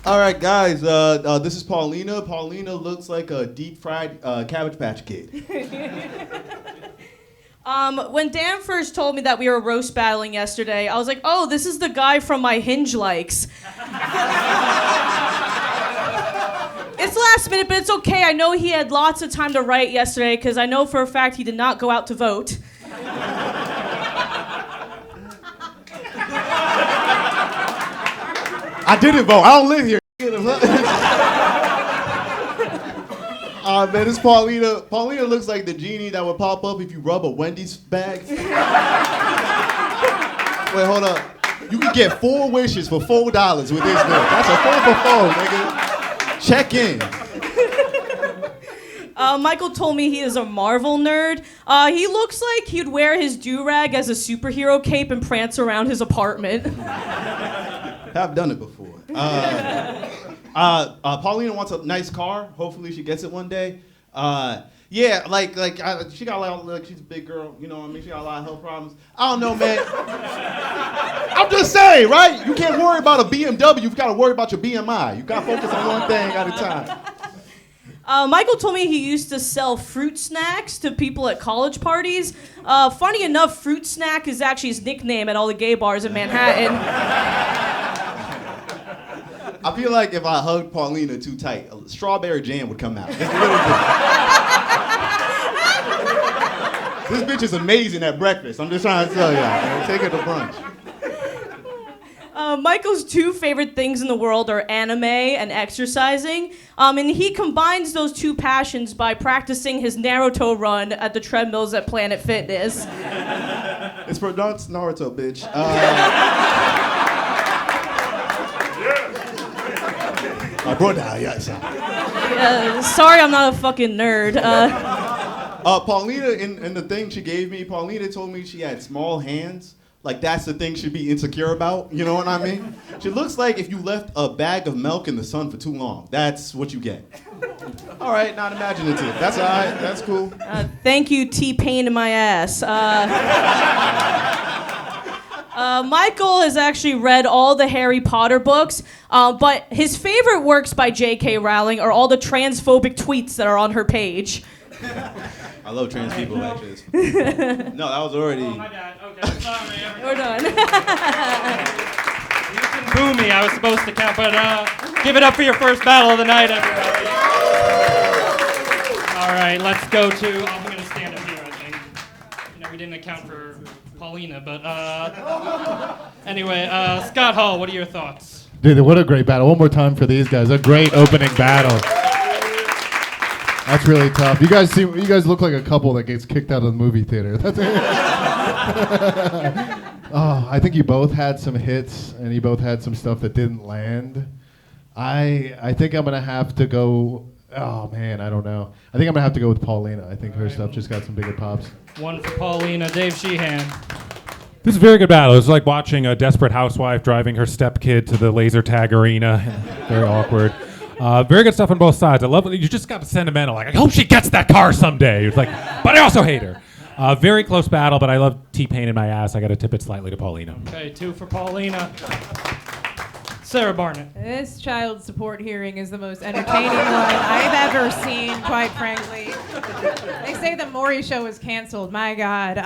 All right, guys. This is Paulina. Paulina looks like a deep-fried Cabbage Patch Kid. When Dan first told me that we were roast battling yesterday, I was like, oh, this is the guy from my Hinge likes. It's last minute, but it's okay. I know he had lots of time to write yesterday because I know for a fact he did not go out to vote. I didn't vote. I don't live here. Man, this Paulina. Paulina looks like the genie that would pop up if you rub a Wendy's bag. Wait, hold up. You can get 4 wishes for $4 with this dude. That's a 4 for 4, nigga. Check in. Michael told me he is a Marvel nerd. He looks like he'd wear his do-rag as a superhero cape and prance around his apartment. I've done it before. Paulina wants a nice car. Hopefully she gets it one day. Yeah, she got she's a big girl, you know what I mean? She got a lot of health problems. I don't know, man. I'm just saying, right? You can't worry about a BMW. You've got to worry about your BMI. You got to focus on one thing at a time. Michael told me he used to sell fruit snacks to people at college parties. Funny enough, Fruit Snack is actually his nickname at all the gay bars in Manhattan. I feel like if I hugged Paulina too tight, strawberry jam would come out. This bitch is amazing at breakfast. I'm just trying to tell y'all. Take her to brunch. Michael's 2 favorite things in the world are anime and exercising. And he combines those 2 passions by practicing his Naruto run at the treadmills at Planet Fitness. It's pronounced Naruto, bitch. My brother, yes. Sorry, I'm not a fucking nerd. Paulina, in the thing she gave me, Paulina told me she had small hands. Like, that's the thing she'd be insecure about, you know what I mean? She looks like if you left a bag of milk in the sun for too long. That's what you get. All right, not imaginative. That's all right, that's cool. Thank you, T-Pain in my ass. Michael has actually read all the Harry Potter books, but his favorite works by J.K. Rowling are all the transphobic tweets that are on her page. I love trans people, actually. No, that was already... Oh, my bad. Okay, sorry, everybody. We're done. You can boo me. I was supposed to count, but give it up for your first battle of the night, everybody. All right, let's go to... I'm going to stand up here, I think. You know, we didn't account for Paulina, but... Anyway, Scott Hall, what are your thoughts? Dude, what a great battle. One more time for these guys. A great opening battle. That's really tough. You guys look like a couple that gets kicked out of the movie theater. I think you both had some hits, and you both had some stuff that didn't land. I think I'm gonna have to go. Oh man, I don't know. I think I'm gonna have to go with Paulina. I think her stuff just got some bigger pops. One for Paulina. Dave Sheehan. This is a very good battle. It's like watching a desperate housewife driving her stepkid to the laser tag arena. Very awkward. Very good stuff on both sides. I love it. You just got sentimental. Like, I hope she gets that car someday. It's like, but I also hate her. Very close battle, but I love T-Pain in my ass. I got to tip it slightly to Paulina. Okay, 2 for Paulina. Sarah Barnitt. This child support hearing is the most entertaining one I've ever seen, quite frankly. They say the Maury show is canceled. My God.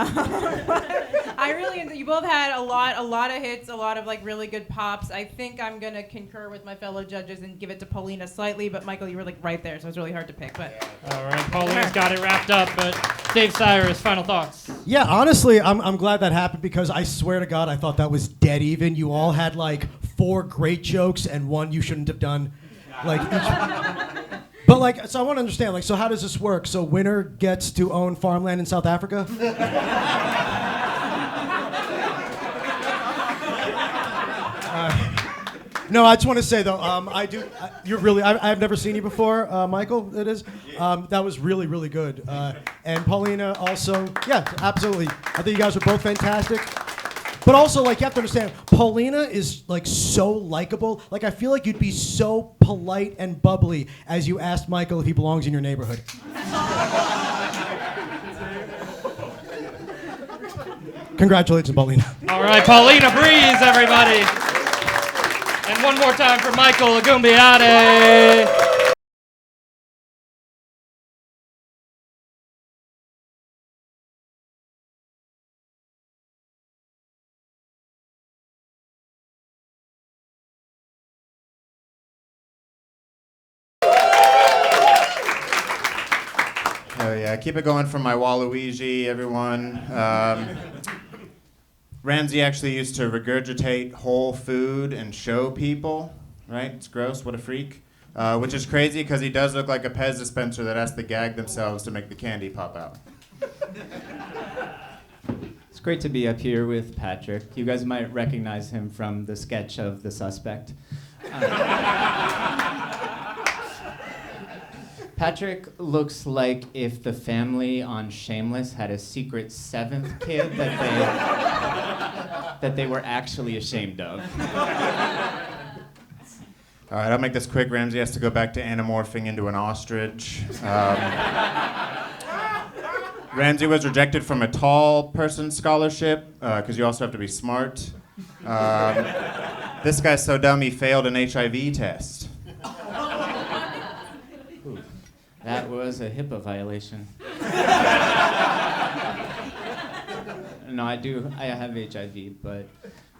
You both had a lot of hits, a lot of like really good pops. I think I'm gonna concur with my fellow judges and give it to Paulina slightly, but Michael, you were like right there, so it's really hard to pick. But all right, Paulina's got it wrapped up. But Dave Sirus, final thoughts. Yeah, honestly, I'm glad that happened because I swear to God, I thought that was dead even. You all had like 4 great jokes and 1 you shouldn't have done. Like each. But like, so I want to understand. Like, so how does this work? So winner gets to own farmland in South Africa. No, I just want to say though, you're really. I've never seen you before, Michael. It is. That was really, really good. And Paulina also. Yeah, absolutely. I think you guys were both fantastic. But also, like, you have to understand, Paulina is like so likable. Like, I feel like you'd be so polite and bubbly as you asked Michael if he belongs in your neighborhood. Congratulations, Paulina. All right, Paulina Breeze, everybody. And one more time for Michael Agumbiade. Oh yeah, keep it going from my Waluigi, everyone. Ramsay actually used to regurgitate whole food and show people, right? It's gross, what a freak. Which is crazy because he does look like a Pez dispenser that has to gag themselves to make the candy pop out. It's great to be up here with Patrick. You guys might recognize him from the sketch of The Suspect. Patrick looks like if the family on Shameless had a secret seventh kid that they were actually ashamed of. All right, I'll make this quick. Ramsay has to go back to anamorphing into an ostrich. Ramsay was rejected from a tall person scholarship because you also have to be smart. This guy's so dumb he failed an HIV test. That was a HIPAA violation. No, I have HIV, but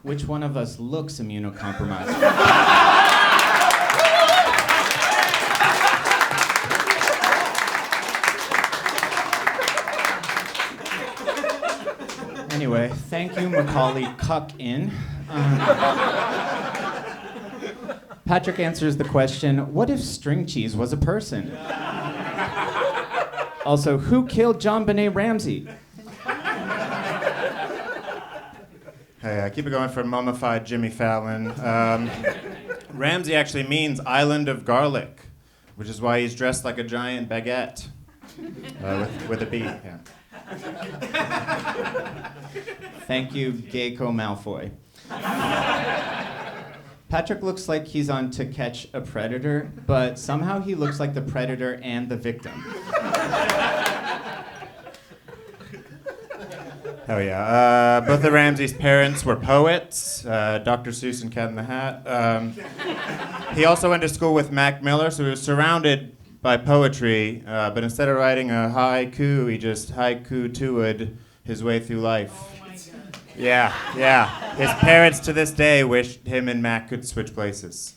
which one of us looks immunocompromised? Anyway, thank you, Macaulay Cuck-in. Patrick answers the question, what if string cheese was a person? Also, who killed John Benet Ramsay? Hey, keep it going for mummified Jimmy Fallon. Ramsay actually means island of garlic, which is why he's dressed like a giant baguette with a B. Yeah. Thank you, Geico Malfoy. Patrick looks like he's on To Catch a Predator, but somehow he looks like the predator and the victim. Oh yeah. Both of Ramsay's parents were poets, Dr. Seuss and Cat in the Hat. He also went to school with Mac Miller, so he was surrounded by poetry, but instead of writing a haiku, he just haiku-toed his way through life. Oh my God. Yeah. His parents to this day wish him and Mac could switch places.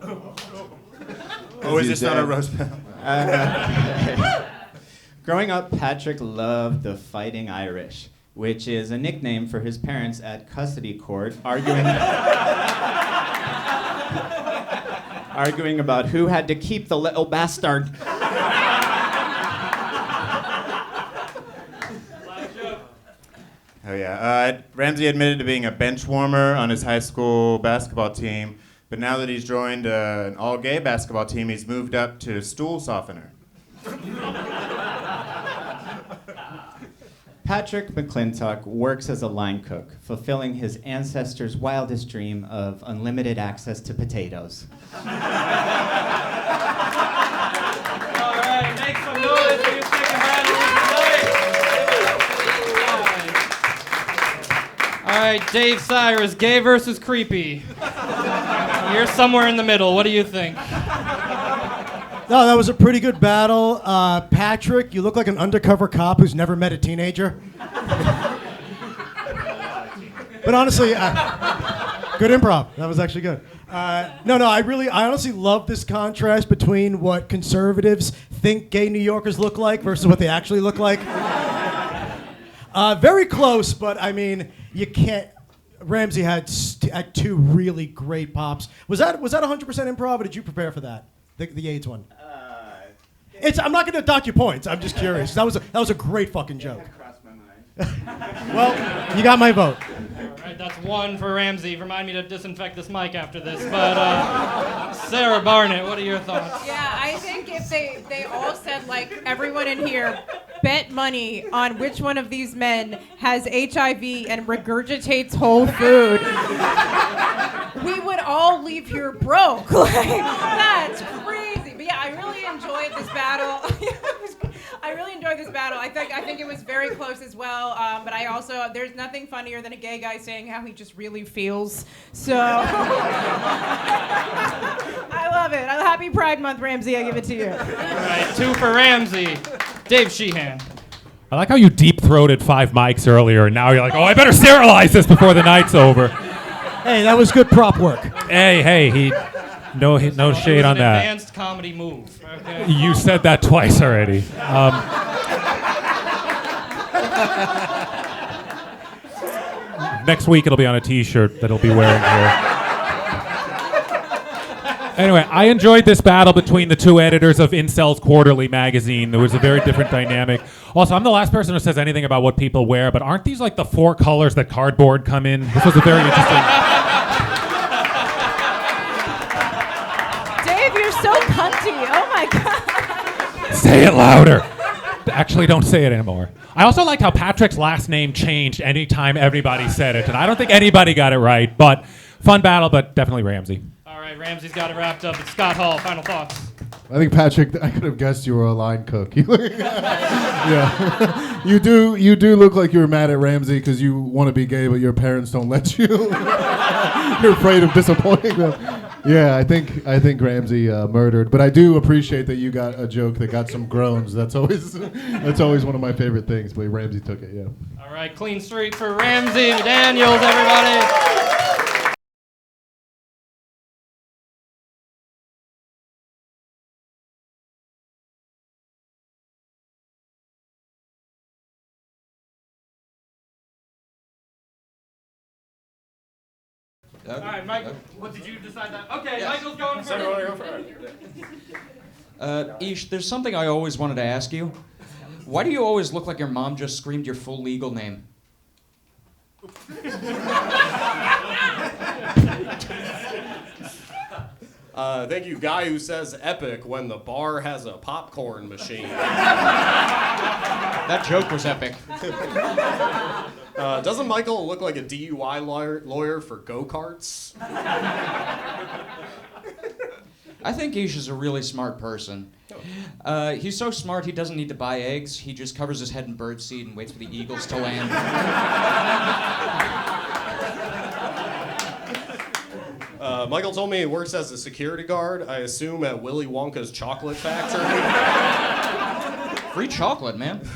Oh, is this not a roast battle? Growing up, Patrick loved the Fighting Irish, which is a nickname for his parents at custody court, arguing about who had to keep the little bastard. Oh yeah. Ramsay admitted to being a bench warmer on his high school basketball team, but now that he's joined an all-gay basketball team, he's moved up to stool softener. Patrick McClintock works as a line cook, fulfilling his ancestors' wildest dream of unlimited access to potatoes. All right, make some noise for your second battle tonight. All right, Dave Sirus, gay versus creepy. You're somewhere in the middle. What do you think? No, that was a pretty good battle. Patrick, you look like an undercover cop who's never met a teenager. But honestly, good improv. That was actually good. I honestly love this contrast between what conservatives think gay New Yorkers look like versus what they actually look like. Very close, but I mean, you can't. Ramsay had two really great pops. Was that 100% improv, or did you prepare for that? The AIDS one. I'm not going to dock your points. I'm just curious. That was a great fucking joke. Crossed my mind. Well, you got my vote. All right, that's one for Ramsay. Remind me to disinfect this mic after this. But Sarah Barnitt, what are your thoughts? Yeah, I think if they all said, like, everyone in here bet money on which one of these men has HIV and regurgitates whole food, we would all leave here broke. Like, that's crazy. But yeah, I really enjoyed this battle. I really enjoyed this battle. I think it was very close as well. But I also, there's nothing funnier than a gay guy saying how he just really feels. So I love it. Happy Pride Month, Ramsay. I give it to you. All right, 2 for Ramsay. Dave Sheehan. I like how you deep-throated 5 mics earlier, and now you're like, oh, I better sterilize this before the night's over. Hey, that was good prop work. Hey, no shade on that. Advanced comedy move. Okay. You said that twice already. Next week it'll be on a T-shirt that he'll be wearing here. Anyway, I enjoyed this battle between the 2 editors of Incel's Quarterly magazine. There was a very different dynamic. Also, I'm the last person who says anything about what people wear, but aren't these like the 4 colors that cardboard come in? This was a very interesting... Dave, you're so cunty. Oh my God. Say it louder. Actually, don't say it anymore. I also like how Patrick's last name changed anytime everybody said it, and I don't think anybody got it right, but fun battle, but definitely Ramsay. All right, Ramsay's got it wrapped up. It's Scott Hall. Final thoughts. I think, Patrick, I could have guessed you were a line cook. Yeah. You do look like you were mad at Ramsay because you want to be gay, but your parents don't let you. You're afraid of disappointing them. Yeah, I think Ramsay murdered, but I do appreciate that you got a joke that got some groans. That's always one of my favorite things. But Ramsay took it. Yeah. All right, clean streak for Ramsay Daniels, everybody. All right, Michael, what did you decide that? Okay, yes. Michael's going first. Go for it. Ish, there's something I always wanted to ask you. Why do you always look like your mom just screamed your full legal name? Thank you, guy who says epic when the bar has a popcorn machine. That joke was epic. Doesn't Michael look like a DUI lawyer for go-karts? I think Ish is a really smart person. He's so smart he doesn't need to buy eggs. He just covers his head in birdseed and waits for the eagles to land. Michael told me he works as a security guard, I assume at Willy Wonka's chocolate factory. Free chocolate, man.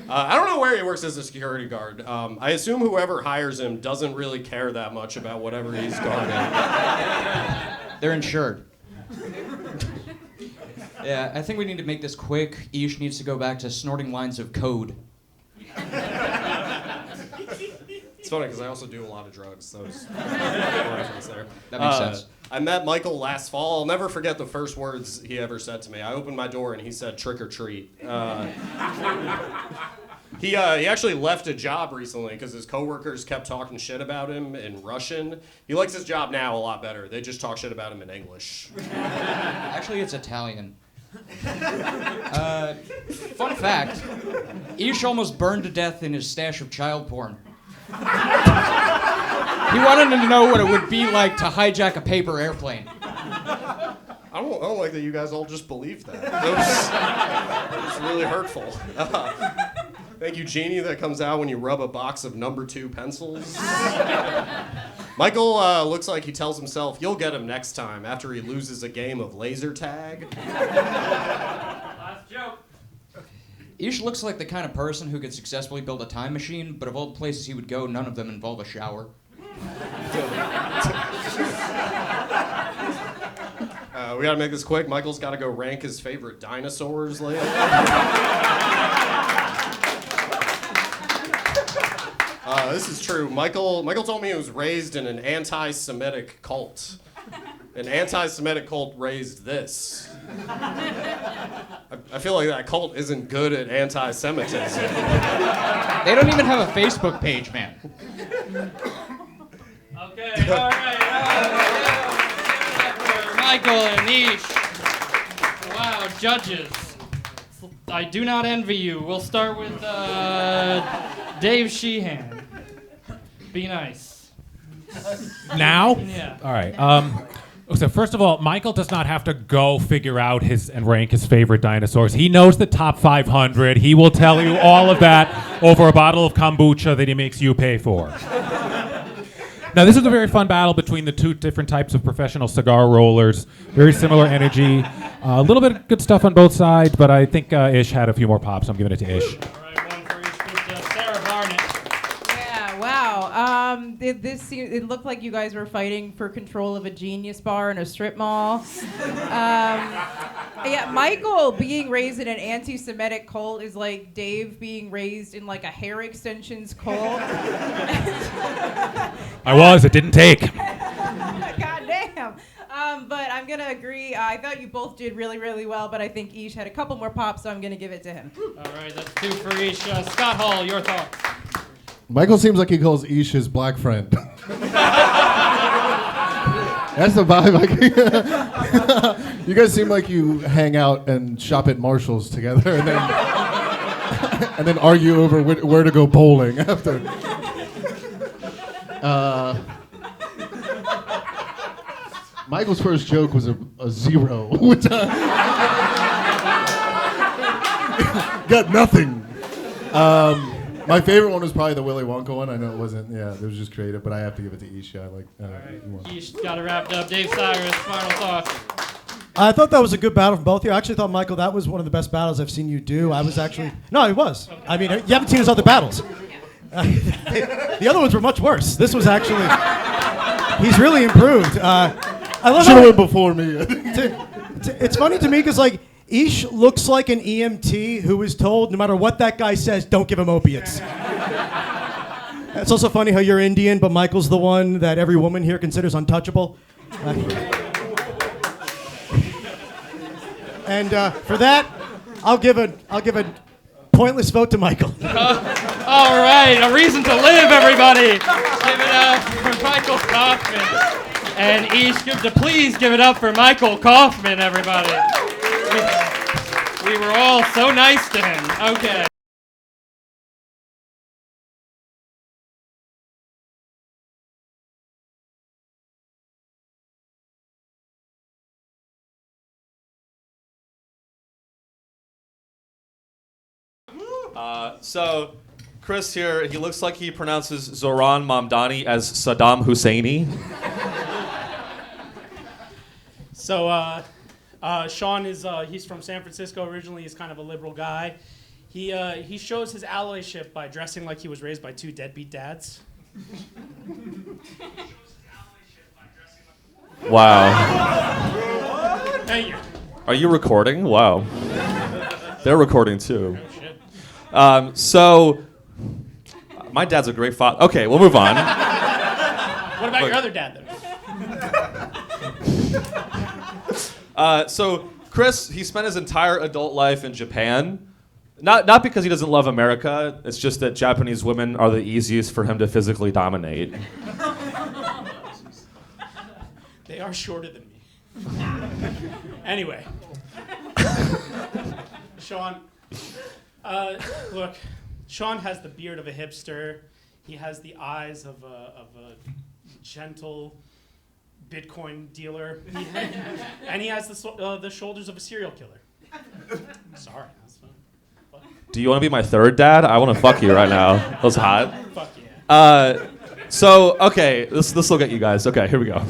I don't know where he works as a security guard. I assume whoever hires him doesn't really care that much about whatever he's guarding. They're insured. Yeah, I think we need to make this quick. Ish needs to go back to snorting lines of code. It's funny because I also do a lot of drugs, so it's reference there. That makes sense. I met Michael last fall. I'll never forget the first words he ever said to me. I opened my door and he said, "Trick or treat." He actually left a job recently because his coworkers kept talking shit about him in Russian. He likes his job now a lot better. They just talk shit about him in English. Actually, it's Italian. Fun fact, Ish almost burned to death in his stash of child porn. He wanted to know what it would be like to hijack a paper airplane. I don't like that you guys all just believe that. That was really hurtful. Thank you, Jeannie, that comes out when you rub a box of number 2 pencils. Michael looks like he tells himself, "You'll get him next time," after he loses a game of laser tag. Last joke. Ish looks like the kind of person who could successfully build a time machine, but of all the places he would go, none of them involve a shower. We gotta make this quick. Michael's gotta go rank his favorite dinosaurs later. This is true. Michael told me he was raised in an anti-Semitic cult. An anti-Semitic cult raised this. I feel like that cult isn't good at anti-Semitism. They don't even have a Facebook page, man. Okay, all right. Michael and Ish. Wow, judges. I do not envy you. We'll start with Dave Sheehan. Be nice. Now? Yeah. All right. So first of all, Michael does not have to go figure out and rank his favorite dinosaurs. He knows the top 500. He will tell you all of that over a bottle of kombucha that he makes you pay for. Now, this is a very fun battle between the two different types of professional cigar rollers. Very similar energy. A little bit of good stuff on both sides, but I think Ish had a few more pops. I'm giving it to Ish. All right, one for each group to Sarah Barnitt. Yeah, wow. It looked like you guys were fighting for control of a Genius bar in a strip mall. Yeah, Michael being raised in an anti-Semitic cult is like Dave being raised in like a hair extensions cult. It didn't take. God damn. But I'm going to agree. I thought you both did really, really well, but I think Ish had a couple more pops, so I'm going to give it to him. All right, that's 2 for each. Scott Hall, your thoughts. Michael seems like he calls Ish his black friend. That's the vibe I get. You guys seem like you hang out and shop at Marshall's together and then argue over where to go bowling after. Michael's first joke was a 0. Which got nothing. My favorite one was probably the Willy Wonka one. I know it wasn't. Yeah, it was just creative, but I have to give it to Isha. Ish got it wrapped up. Dave Sirus, final thoughts. I thought that was a good battle from both of you. I actually thought, Michael, that was one of the best battles I've seen you do. I was actually... No, it was. Okay. I mean, you haven't seen his other battles. The other ones were much worse. This was actually... He's really improved. I love should have went before me. It's funny to me because, like, Ish looks like an EMT who was told, no matter what that guy says, don't give him opiates. It's also funny how you're Indian, but Michael's the one that every woman here considers untouchable. And for that, I'll give a pointless vote to Michael. All right, a reason to live, everybody. Give it up for Michael Kaufman. And Ish, please give it up for Michael Kaufman, everybody. We were all so nice to him. Okay. So, Chris here, he looks like he pronounces Zoran Mamdani as Saddam Husseini. So, Sean is, he's from San Francisco originally. He's kind of a liberal guy. He shows his allyship by dressing like he was raised by 2 deadbeat dads. Wow. Thank you. Are you recording? Wow. They're recording too. Oh, shit. So, my dad's a great father. Okay, we'll move on. What about your other dad, then? So, Chris, he spent his entire adult life in Japan. Not because he doesn't love America. It's just that Japanese women are the easiest for him to physically dominate. They are shorter than me. Anyway. Sean, look, Sean has the beard of a hipster. He has the eyes of a gentle Bitcoin dealer. And he has the shoulders of a serial killer. Sorry, that's fine. What? Do you want to be my third dad? I want to fuck you right now. That's hot. Fuck yeah. So, okay, this will get you guys. Okay, here we go.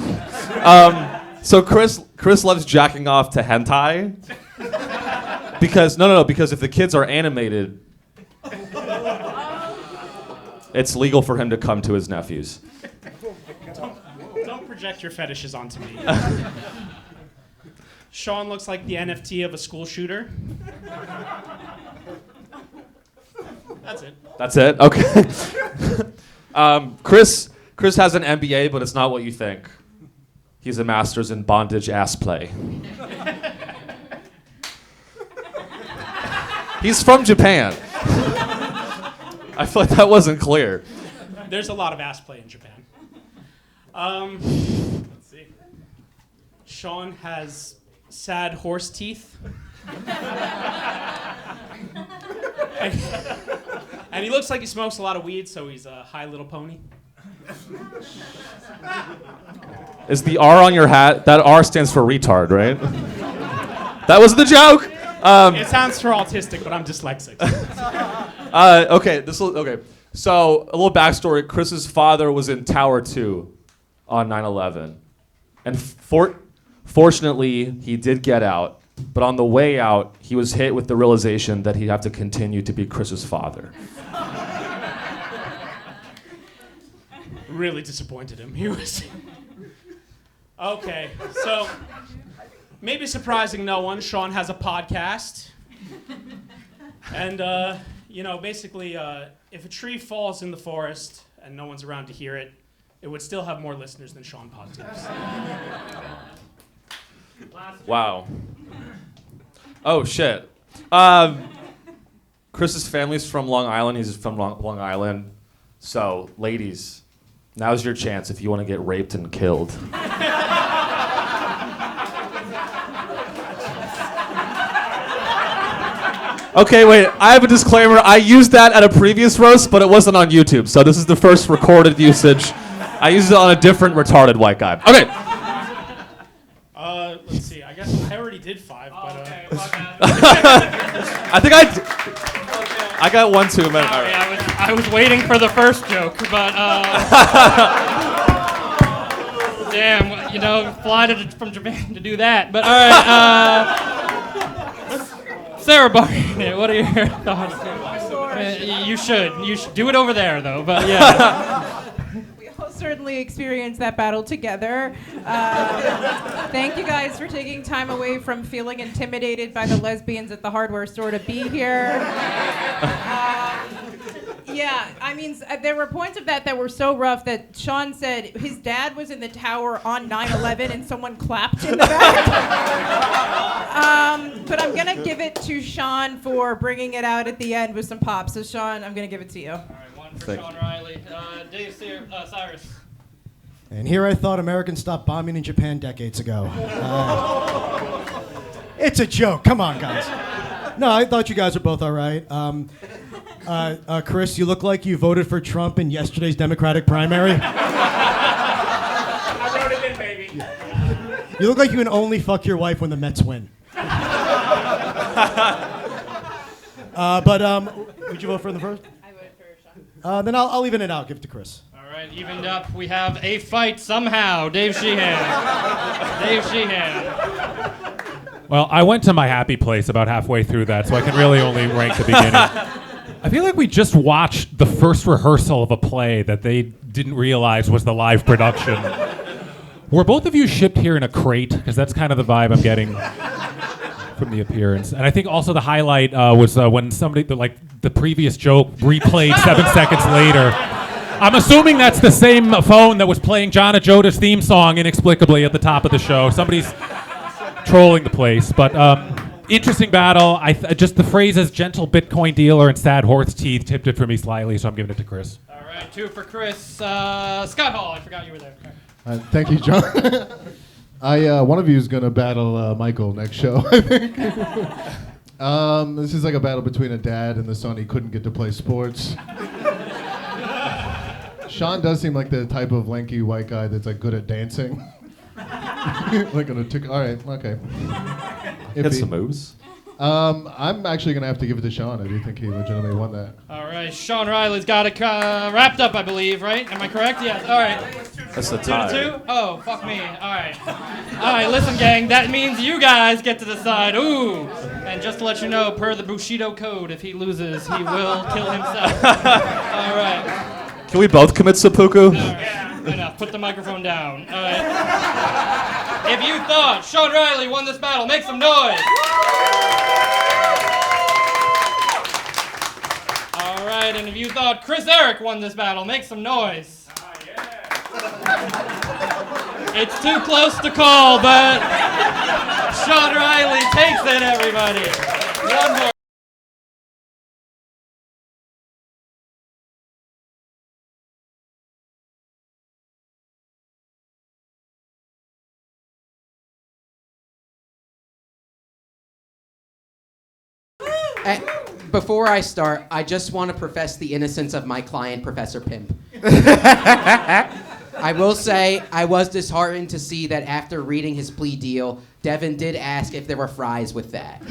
So Chris loves jacking off to hentai. Because because if the kids are animated, it's legal for him to come to his nephews. Don't project your fetishes onto me. Sean looks like the NFT of a school shooter. That's it. That's it? Okay. Chris has an MBA, but it's not what you think. He's a master's in bondage ass play. He's from Japan. I feel like that wasn't clear. There's a lot of ass play in Japan. Let's see. Sean has sad horse teeth. and he looks like he smokes a lot of weed, so he's a high little pony. Is the R on your hat? That R stands for retard, right? That was the joke. It sounds for autistic, but I'm dyslexic. Okay. So a little backstory. Chris's father was in Tower 2 on 9/11, and fortunately he did get out. But on the way out, he was hit with the realization that he'd have to continue to be Chris's father. Really disappointed him. He was. Okay, so maybe surprising no one, Sean has a podcast. And, basically, if a tree falls in the forest and no one's around to hear it, it would still have more listeners than Sean Positives. Wow. Oh, shit. Chris's family's from Long Island. He's from Long Island. So, ladies, now's your chance if you want to get raped and killed. Okay, wait, I have a disclaimer. I used that at a previous roast, but it wasn't on YouTube, so this is the first recorded usage. I used it on a different retarded white guy. Okay. Let's see, I guess I already did 5, but... Okay, I think I got 1 too many. Sorry, I was waiting for the first joke, but damn, fly from Japan to do that. But all right, Sarah Barnitt, what are your thoughts? You should do it over there though. But yeah. We all certainly experienced that battle together. Thank you guys for taking time away from feeling intimidated by the lesbians at the hardware store to be here. Yeah, I mean, there were points of that were so rough that Sean said his dad was in the tower on 9/11 and someone clapped in the back. But I'm going to give it to Sean for bringing it out at the end with some pop. So, Sean, I'm going to give it to you. All right, 1 for Sean Riley. Dave Cyrus. And here I thought Americans stopped bombing in Japan decades ago. It's a joke. Come on, guys. No, I thought you guys were both all right. Chris, you look like you voted for Trump in yesterday's Democratic primary. I wrote it in, baby. You look like you can only fuck your wife when the Mets win. Would you vote for the first? I voted for Sean. Then I'll even it out. Give it to Chris. All right, evened up. We have a fight somehow. Dave Sheehan. Dave Sheehan. Well, I went to my happy place about halfway through that, so I can really only rank the beginning. I feel like we just watched the first rehearsal of a play that they didn't realize was the live production. Were both of you shipped here in a crate? Because that's kind of the vibe I'm getting from the appearance. And I think also the highlight was when somebody, the previous joke replayed 7 seconds later. I'm assuming that's the same phone that was playing John Ajoda's theme song inexplicably at the top of the show. Somebody's trolling the place, but interesting battle. Just the phrases "gentle Bitcoin dealer" and "sad horse teeth" tipped it for me slightly, so I'm giving it to Chris. All right, 2 for Chris. Scott Hall, I forgot you were there. Thank you, John. One of you is gonna battle Michael next show, I think. This is like a battle between a dad and the son. He couldn't get to play sports. Sean does seem like the type of lanky white guy that's like good at dancing. Like on a tick. All right, okay. Hit some moves. I'm actually gonna have to give it to Sean. I do think he legitimately won that. All right, Sean Riley's got it wrapped up, I believe, right? Am I correct? Yes. All right. That's the 2 tie. to 2? Oh, fuck me. All right. All right, listen, gang. That means you guys get to decide. Ooh. And just to let you know, per the Bushido code, if he loses, he will kill himself. All right. Can we both commit seppuku? Enough. Put the microphone down. All right. If you thought Sean Riley won this battle, make some noise. All right, and if you thought Chris Eric won this battle, make some noise. It's too close to call, but Sean Riley takes it, everybody. One more. before I start, I just want to profess the innocence of my client, Professor Pimp. I will say I was disheartened to see that after reading his plea deal, Devon did ask if there were fries with that.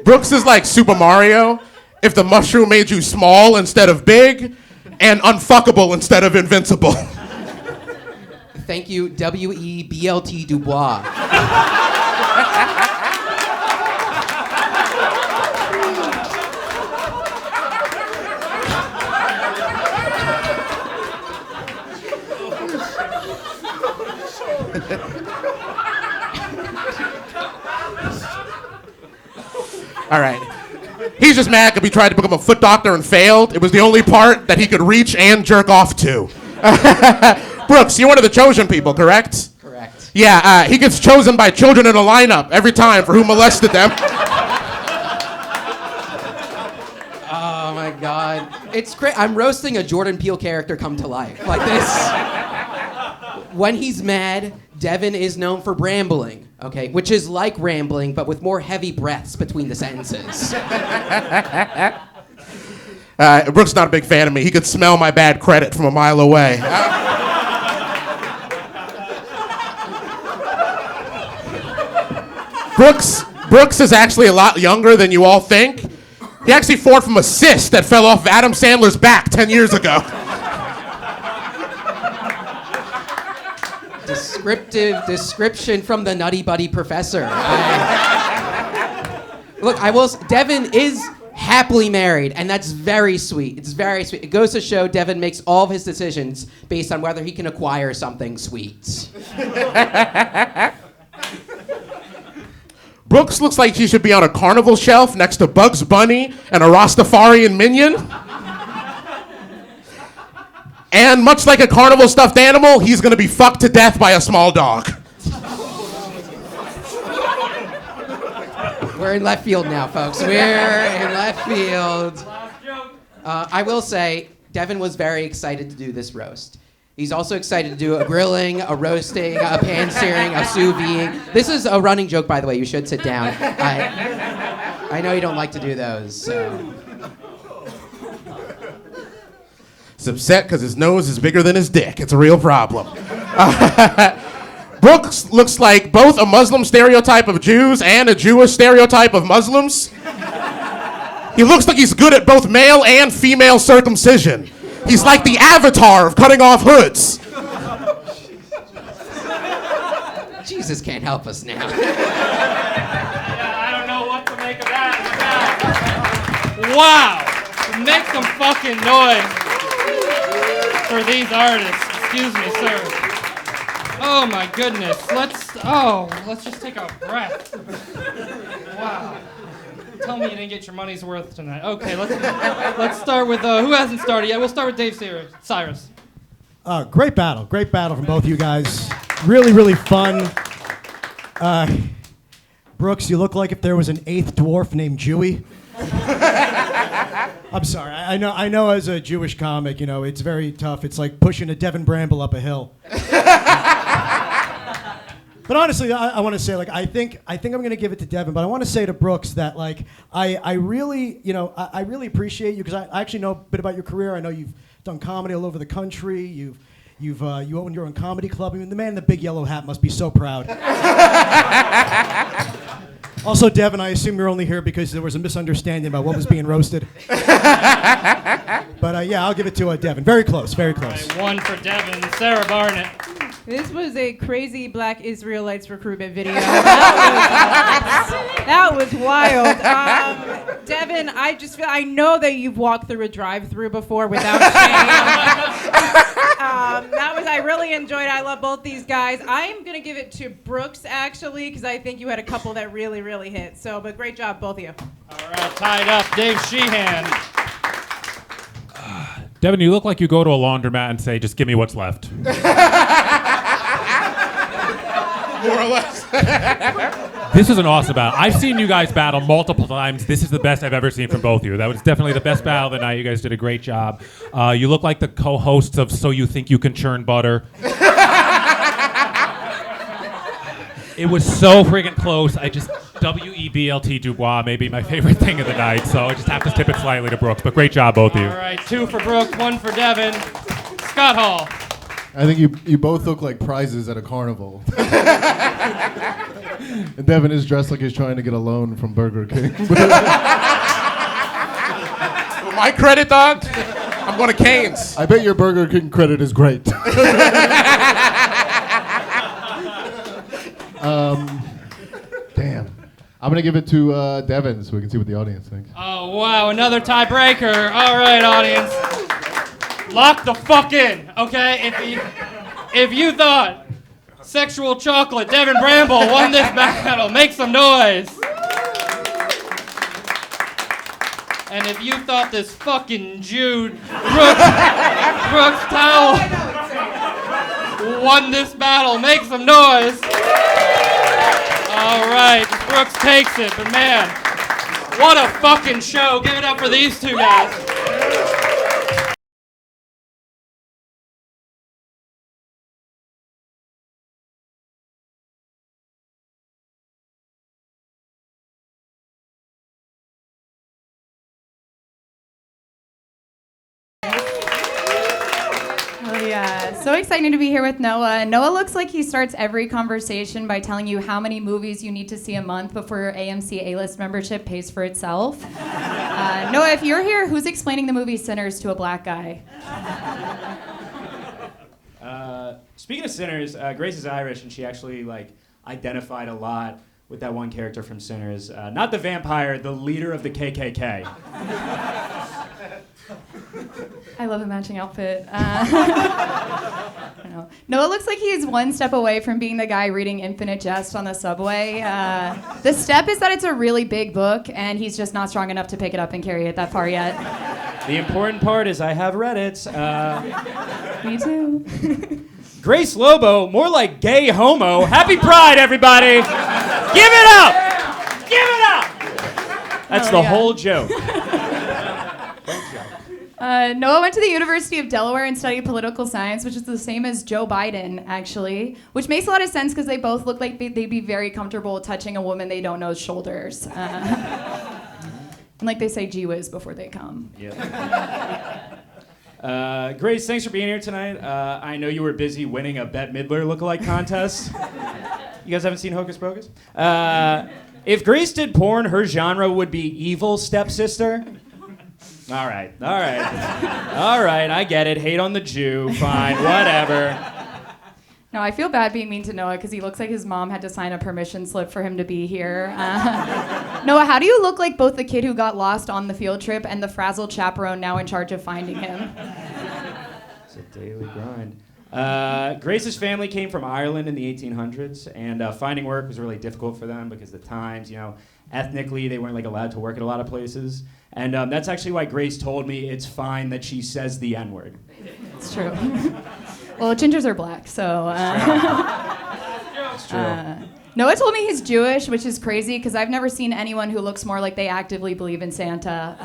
Brooks is like Super Mario if the mushroom made you small instead of big and unfuckable instead of invincible. Thank you, W.E.B.L.T. Dubois. All right. He's just mad because he tried to become a foot doctor and failed. It was the only part that he could reach and jerk off to. Brooks, you're one of the chosen people, correct? Correct. Yeah, he gets chosen by children in a lineup every time for who molested them. Oh my God. It's great. I'm roasting a Jordan Peele character come to life. Like this. When he's mad, Devon is known for brambling, okay? Which is like rambling, but with more heavy breaths between the sentences. Brooks not a big fan of me. He could smell my bad credit from a mile away. Brooks is actually a lot younger than you all think. He actually fought from a cyst that fell off Adam Sandler's back 10 years ago. Description from the Nutty Buddy Professor. Look, Devon is happily married, and that's very sweet. It's very sweet. It goes to show Devon makes all of his decisions based on whether he can acquire something sweet. Brooks looks like she should be on a carnival shelf next to Bugs Bunny and a Rastafarian minion. And much like a carnival stuffed animal, he's gonna be fucked to death by a small dog. We're in left field now, folks. We're in left field. I will say, Devon was very excited to do this roast. He's also excited to do a grilling, a roasting, a pan-searing, a sous vide. This is a running joke, by the way. You should sit down. I know you don't like to do those, so... He's upset because his nose is bigger than his dick. It's a real problem. Brooks looks like both a Muslim stereotype of Jews and a Jewish stereotype of Muslims. He looks like he's good at both male and female circumcision. He's like the Avatar of cutting off hoods. Jesus can't help us now. I don't know what to make of that. Wow. Make some fucking noise for these artists. Excuse me, sir. Oh my goodness. Let's just take a breath. Wow. Tell me you didn't get your money's worth tonight. Okay, let's start with who hasn't started yet. We'll start with Dave Sirus. Great battle from both of you guys. Really, really fun. Brooks, you look like if there was an eighth dwarf named Jewy. I'm sorry. I know. As a Jewish comic, it's very tough. It's like pushing a Devon Bramble up a hill. But honestly, I want to say, I think I'm going to give it to Devon. But I want to say to Brooks that, I really appreciate you because I actually know a bit about your career. I know you've done comedy all over the country. You own your own comedy club. I mean, the man in the big yellow hat must be so proud. Also, Devon, I assume you're only here because there was a misunderstanding about what was being roasted. But I'll give it to Devon. Very close, very close. Right, one for Devon. Sarah Barnitt. This was a crazy Black Israelites recruitment video. That was wild. Devon, I know that you've walked through a drive-through before without shame. I really enjoyed it. I love both these guys. I'm going to give it to Brooks, actually, because I think you had a couple that really, really hit. But great job, both of you. All right, tied up. Dave Sheehan. Devon, you look like you go to a laundromat and say, just give me what's left. More or less. This is an awesome battle. I've seen you guys battle multiple times. This is the best I've ever seen from both of you. That was definitely the best battle of the night. You guys did a great job. You look like the co-hosts of So You Think You Can Churn Butter. It was so friggin' close. I just WEBLT Dubois may be my favorite thing of the night, so I just have to tip it slightly to Brooks. But great job, both of you. All right, 2 for Brooks, 1 for Devon. Scott Hall. I think you both look like prizes at a carnival. And Devon is dressed like he's trying to get a loan from Burger King. My credit, dog? I'm going to Cane's. I bet your Burger King credit is great. Damn. I'm going to give it to Devon so we can see what the audience thinks. Oh, wow, another tiebreaker. All right, audience. Lock the fuck in, okay? If you thought Sexual Chocolate, Devon Bramble won this battle, make some noise. And if you thought this fucking Jude Brooks Towel won this battle, make some noise. All right, Brooks takes it, but man, what a fucking show. Give it up for these two guys. So excited to be here with Noah. Noah looks like he starts every conversation by telling you how many movies you need to see a month before your AMC A-list membership pays for itself. Noah, if you're here, who's explaining the movie Sinners to a black guy? Speaking of Sinners, Grace is Irish, and she actually identified a lot with that one character from Sinners. Not the vampire, the leader of the KKK. I love a matching outfit. I don't know. Noah looks like he's one step away from being the guy reading Infinite Jest on the subway. The step is that it's a really big book, and he's just not strong enough to pick it up and carry it that far yet. The important part is I have read it. Me too. Grace Lobo, more like gay homo. Happy Pride, everybody! Give it up! Give it up! That's the whole joke. Noah went to the University of Delaware and studied political science, which is the same as Joe Biden, actually, which makes a lot of sense because they both look like they'd be very comfortable touching a woman they don't know's shoulders. And like they say, gee whiz before they come. Yeah. Grace, thanks for being here tonight. I know you were busy winning a Bette Midler lookalike contest. You guys haven't seen Hocus Pocus? If Grace did porn, her genre would be evil stepsister. All right, I get it. Hate on the Jew, fine, whatever. No, I feel bad being mean to Noah because he looks like his mom had to sign a permission slip for him to be here. Noah, how do you look like both the kid who got lost on the field trip and the frazzled chaperone now in charge of finding him? It's a daily grind. Grace's family came from Ireland in the 1800s, and finding work was really difficult for them because the times, ethnically they weren't allowed to work at a lot of places. And that's actually why Grace told me it's fine that she says the N-word. It's true. Well, gingers are black, so... It's true. Noah told me he's Jewish, which is crazy because I've never seen anyone who looks more like they actively believe in Santa.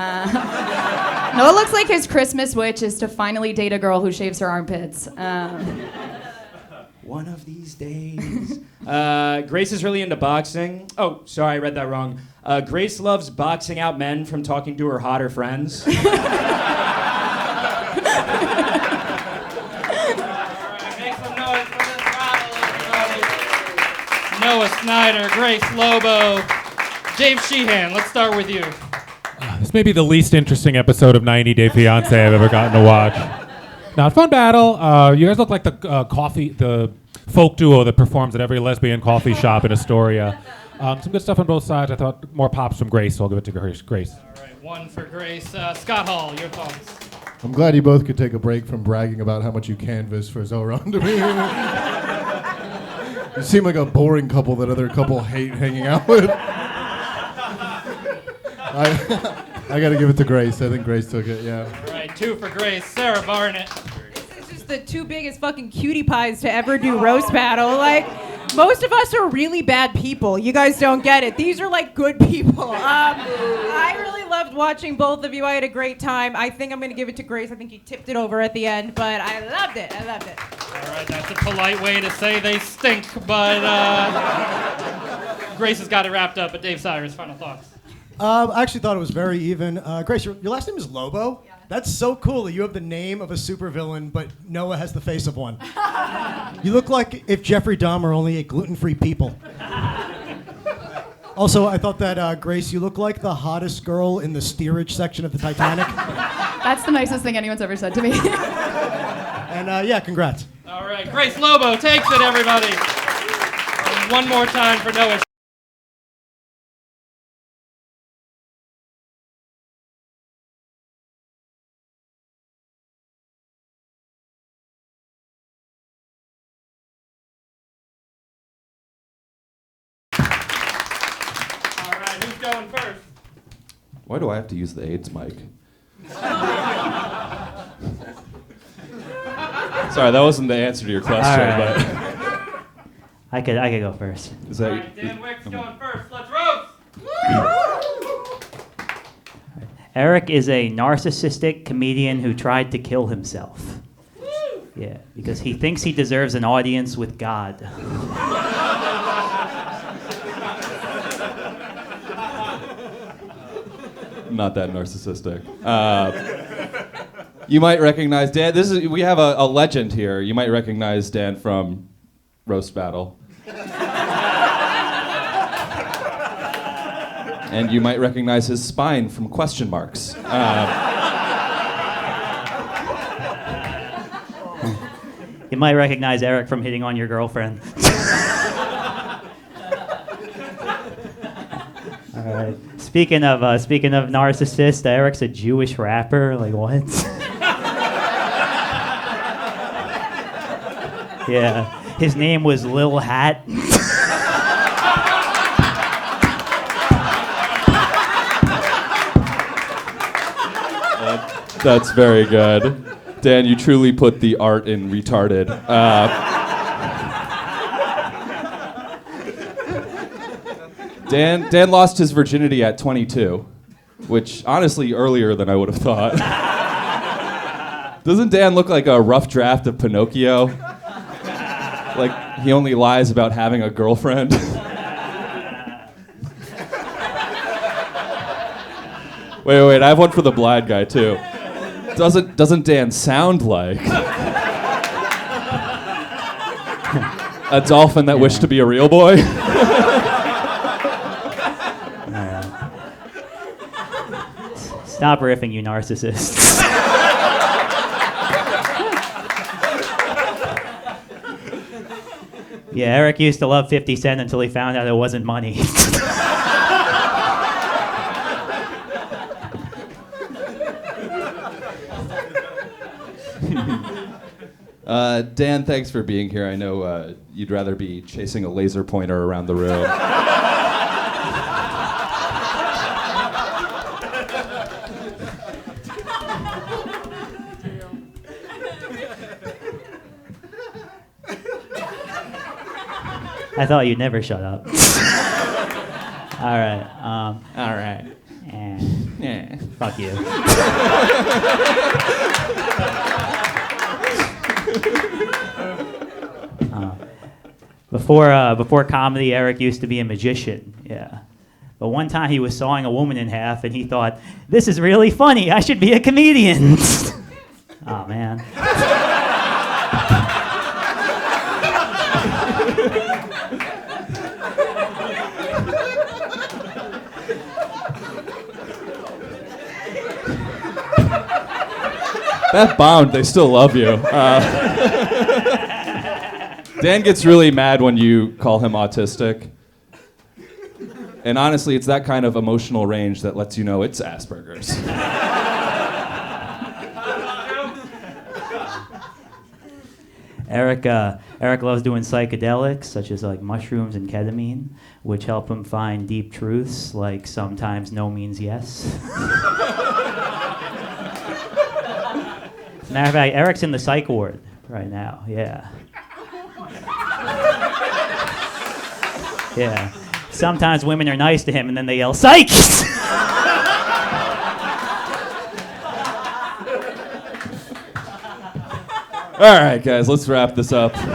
Noah looks like his Christmas wish is to finally date a girl who shaves her armpits. One of these days. Grace is really into boxing. Oh, sorry, I read that wrong. Grace loves boxing out men from talking to her hotter friends. Noah Snyder, Grace Lobo, Dave Sheehan. Let's start with you. This may be the least interesting episode of 90 Day Fiancé I've ever gotten to watch. Now, fun battle. You guys look like the folk duo that performs at every lesbian coffee shop in Astoria. Some good stuff on both sides. I thought more pops from Grace, so I'll give it to Grace. All right, 1 for Grace. Scott Hall, your thoughts. I'm glad you both could take a break from bragging about how much you canvass for Zoran to me. You seem like a boring couple that other couple hate hanging out with. I got to give it to Grace. I think Grace took it, yeah. All right, 2 for Grace. Sarah Barnitt. This is just the 2 biggest fucking cutie pies to ever do roast battle. Most of us are really bad people. You guys don't get it. These are good people. I really loved watching both of you. I had a great time. I think I'm going to give it to Grace. I think you tipped it over at the end, but I loved it. I loved it. All right, that's a polite way to say they stink, but Grace has got it wrapped up. But Dave Sirus, final thoughts. I actually thought it was very even. Grace, your last name is Lobo? Yeah. That's so cool that you have the name of a supervillain, but Noah has the face of one. You look like if Jeffrey Dahmer only ate gluten-free people. Also, I thought that, Grace, you look like the hottest girl in the steerage section of the Titanic. That's the nicest thing anyone's ever said to me. And yeah, congrats. All right, Grace Lobo takes it, everybody. And one more time for Noah. Going first. Why do I have to use the AIDS mic? Sorry, that wasn't the answer to your question, right. but I could go first. Is that? All right, Dan Wickes going first. Let's roast. Eric is a narcissistic comedian who tried to kill himself. Yeah, because he thinks he deserves an audience with God. Not that narcissistic. You might recognize Dan. We have a legend here. You might recognize Dan from Roast Battle. And you might recognize his spine from question marks. You might recognize Eric from hitting on your girlfriend. All right. Speaking of narcissists, Eric's a Jewish rapper. Like what? Yeah. His name was Lil Hat. That's very good. Dan, you truly put the art in retarded. Dan lost his virginity at 22, which honestly earlier than I would have thought. Doesn't Dan look like a rough draft of Pinocchio? Like he only lies about having a girlfriend? Wait, I have one for the blind guy too. Doesn't Dan sound like a dolphin that wished to be a real boy? Stop riffing, you narcissists. Yeah, Eric used to love 50 Cent until he found out it wasn't money. Dan, thanks for being here. I know you'd rather be chasing a laser pointer around the room. I thought you'd never shut up. All right. All right. Yeah. Fuck you. Before comedy, Eric used to be a magician. Yeah. But one time he was sawing a woman in half, and he thought, "This is really funny. I should be a comedian." Oh man. That bombed. They still love you. Dan gets really mad when you call him autistic. And honestly, it's that kind of emotional range that lets you know it's Asperger's. Eric loves doing psychedelics, such as like mushrooms and ketamine, which help him find deep truths, like sometimes no means yes. Matter of fact, Eric's in the psych ward right now. Yeah. Yeah. Sometimes women are nice to him, and then they yell, "Psych!" All right, guys, let's wrap this up. I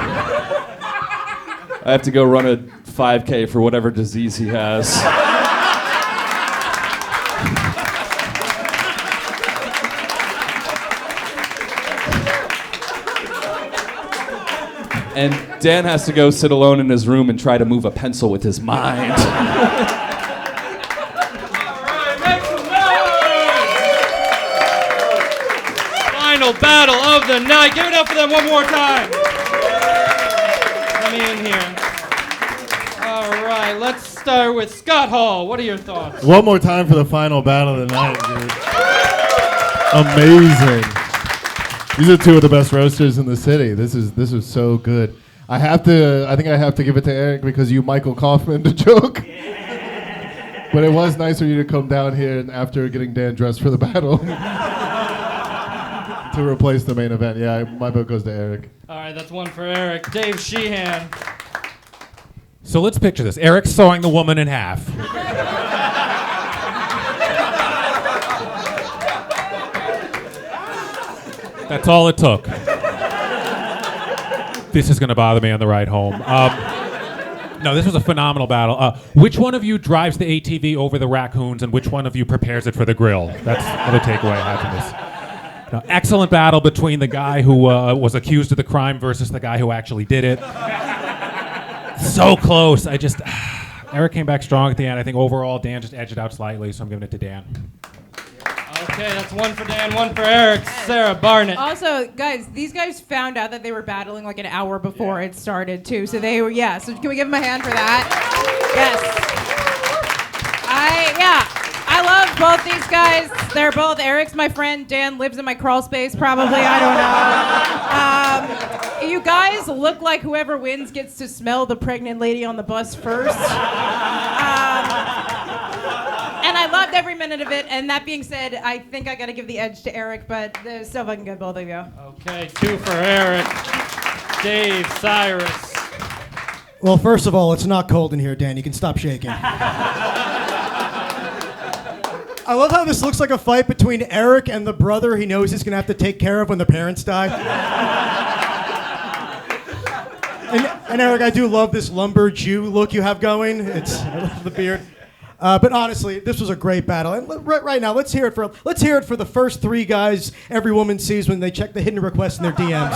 have to go run a 5K for whatever disease he has. And Dan has to go sit alone in his room and try to move a pencil with his mind. Final battle of the night. Give it up for them one more time. Let me in here. All right, let's start with Scott Hall. What are your thoughts? One more time for the final battle of the night, dude. Amazing. These are two of the best roasters in the city. This is so good. I think I have to give it to Eric because you Michael Kaufman the joke. But it was nice for you to come down here and after getting Dan dressed for the battle to replace the main event. Yeah, my vote goes to Eric. All right, that's one for Eric. Dave Sheehan. So let's picture this. Eric sawing the woman in half. That's all it took. This is going to bother me on the ride home. No, this was a phenomenal battle. Which one of you drives the ATV over the raccoons and which one of you prepares it for the grill? That's the takeaway I have from this. No, excellent battle between the guy who was accused of the crime versus the guy who actually did it. So close. Eric came back strong at the end. I think overall Dan just edged it out slightly, so I'm giving it to Dan. Okay, that's one for Dan, one for Eric. Sarah Barnitt. Also, guys, these guys found out that they were battling like an hour before it started, too. So they were, yeah. So can we give them a hand for that? Yes. I love both these guys. They're both, Eric's my friend. Dan lives in my crawl space, probably. I don't know. You guys look like whoever wins gets to smell the pregnant lady on the bus first. And I loved every minute of it. And that being said, I think I got to give the edge to Eric, but there's still fucking good, both of you. Okay, two for Eric. Dave, Sirus. Well, first of all, it's not cold in here, Dan. You can stop shaking. I love how this looks like a fight between Eric and the brother he knows he's going to have to take care of when the parents die. And Eric, I do love this lumber Jew look you have going. I love the beard. But honestly, this was a great battle. And right now, let's hear it for the first three guys every woman sees when they check the hidden requests in their DMs.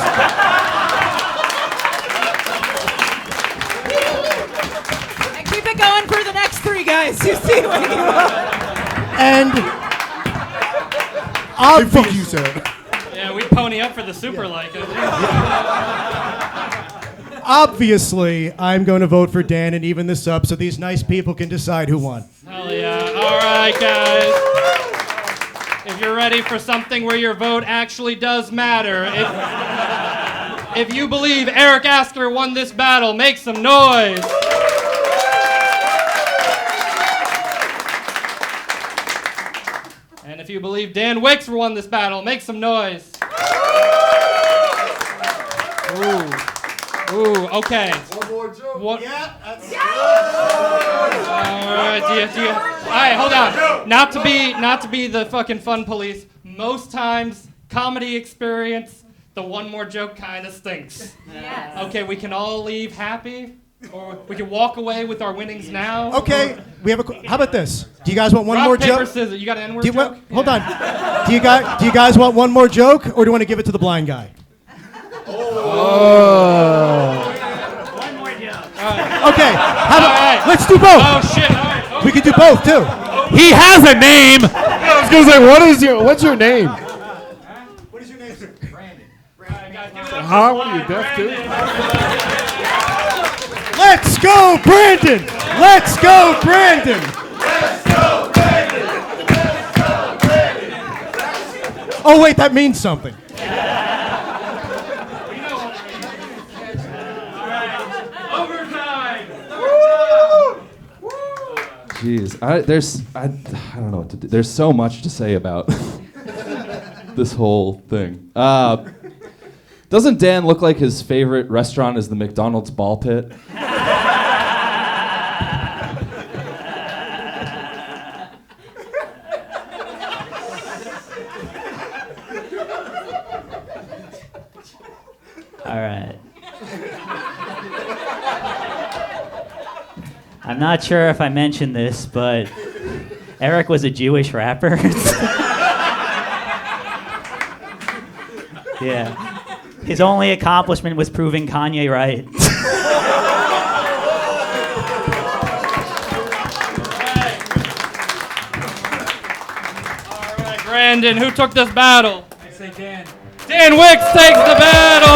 And keep it going for the next three guys you see when you want. And fuck you, Sarah. Yeah, we pony up for the super like. Obviously, I'm going to vote for Dan and even this up so these nice people can decide who won. Hell yeah. All right, guys. If you're ready for something where your vote actually does matter, if you believe Eric Asker won this battle, make some noise. And if you believe Dan Wickes won this battle, make some noise. Ooh, okay. One more joke. Yeah, that's all right, all right, hold on. Not to be the fucking fun police. Most times, comedy experience, the one more joke kind of stinks. Yes. Okay, we can all leave happy, or we can walk away with our winnings now. Okay, how about this? Do you guys want one more paper, joke? Scissors. You got an N-word joke? Hold on. Do you guys want one more joke, or do you want to give it to the blind guy? One more joke. Okay, let's do both. Oh shit! All right. We can do both too. He has a name. I was gonna say, what's your name? What is your name, sir? Brandon. Huh? What are you, deaf too? Let's go, Brandon! Let's go, Brandon! Oh wait, that means something. Jeez, I don't know what to do. There's so much to say about this whole thing. Doesn't Dan look like his favorite restaurant is the McDonald's ball pit? All right. I'm not sure if I mentioned this, but Eric was a Jewish rapper. Yeah. His only accomplishment was proving Kanye right. All right, Brandon, who took this battle? I say Dan. Dan Wickes takes the battle.